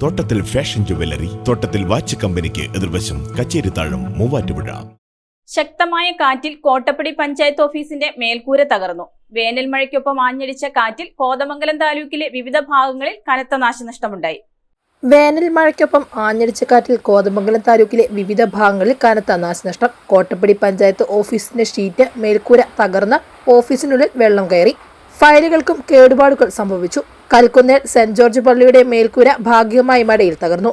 തോട്ടത്തിൽ fashion jewellery, തോട്ടത്തിൽ watch കമ്പനിക്ക് എതിർവശം, കച്ചേരിത്താഴം, മൂവാറ്റുപുഴ. ശക്തമായ കാറ്റിൽ കോട്ടപ്പടി പഞ്ചായത്ത് ഓഫീസിന്റെ മേൽക്കൂര തകർന്നു. വേനൽ മഴയ്ക്കൊപ്പം ആഞ്ഞടിച്ച കാറ്റിൽ കോതമംഗലം താലൂക്കിലെ വിവിധ ഭാഗങ്ങളിൽ കനത്ത നാശനഷ്ടമുണ്ടായി. വേനൽ മഴയ്ക്കൊപ്പം ആഞ്ഞടിച്ച കാറ്റിൽ കോതമംഗലം താലൂക്കിലെ വിവിധ ഭാഗങ്ങളിൽ കനത്ത നാശനഷ്ടം. കോട്ടപ്പടി പഞ്ചായത്ത് ഓഫീസിന്റെ ഷീറ്റ് മേൽക്കൂര തകർന്ന് ഓഫീസിനുള്ളിൽ വെള്ളം കയറി. ഫയലുകൾക്കും കേടുപാടുകൾ സംഭവിച്ചു. കൽക്കുന്നേൽ സെന്റ് ജോർജ് പള്ളിയുടെ മേൽക്കൂര ഭാഗികമായി മഴയിൽ തകർന്നു.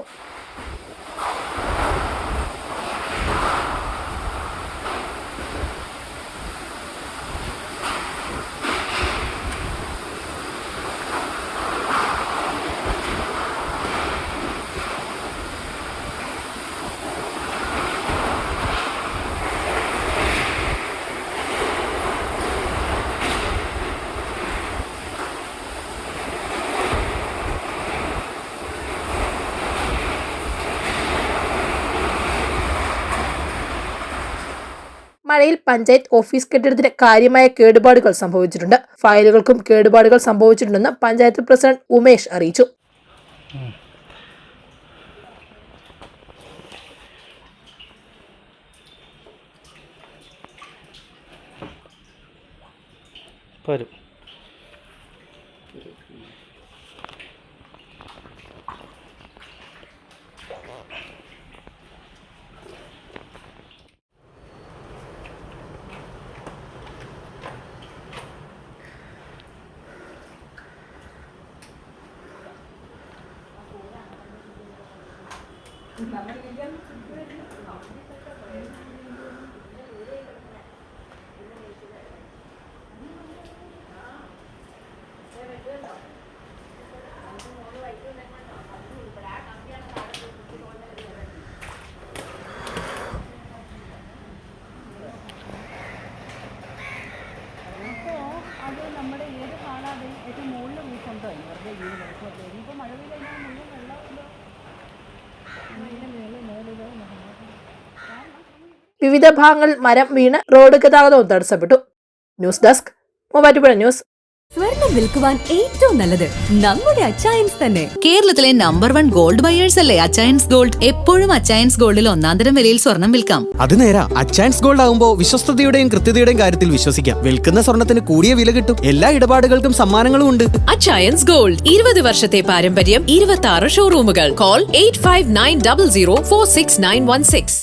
മഴയിൽ പഞ്ചായത്ത് ഓഫീസ് കെട്ടിടത്തിന് കാര്യമായ കേടുപാടുകൾ സംഭവിച്ചിട്ടുണ്ട്. ഫയലുകൾക്കും കേടുപാടുകൾ സംഭവിച്ചിട്ടുണ്ടെന്ന് പഞ്ചായത്ത് പ്രസിഡന്റ് ഉമേഷ് അറിയിച്ചു. നമ്മുടെ ഏത് കാണാതെ ഏറ്റവും മുകളിൽ വീട്ടുണ്ട് വെറുതെ ഇനിയിപ്പോൾ മഴ പെയ്താൽ വിവിധ ഭാഗങ്ങളിൽ മരം വീണ് റോഡ് ഗതാഗതവും തടസ്സപ്പെട്ടു. News desk, Muvattupuzha news. സ്വർണം വിൽക്കുവാൻ ഏറ്റവും നല്ലത് നമ്മുടെ അച്ചയൻസ് തന്നെ. കേരളത്തിലെ നമ്പർ 1 ഗോൾഡ് ബയേഴ്സ് അല്ലേ അച്ചയൻസ് ഗോൾഡ്. എപ്പോഴും അച്ചയൻസ് ഗോൾഡിൽ ഒന്നാന്തരം വിലയിൽ സ്വർണം വിൽക്കാം. അത് നേരാ. അച്ചയൻസ് ഗോൾഡ് ആകുമ്പോൾ വിശ്വസ്തതയുടെയും കൃത്യതയുടെയും കാര്യത്തിൽ വിശ്വസിക്കാം. വിൽക്കുന്ന സ്വർണത്തിന് കൂടിയ വില കിട്ടും. എല്ലാ ഇടപാടുകൾക്കും സമ്മാനങ്ങളും ഉണ്ട്. അച്ചയൻസ് ഗോൾഡ് 20 വർഷത്തെ പാരമ്പര്യം, 26 ഷോറൂമുകൾ. കോൾ 8590046916.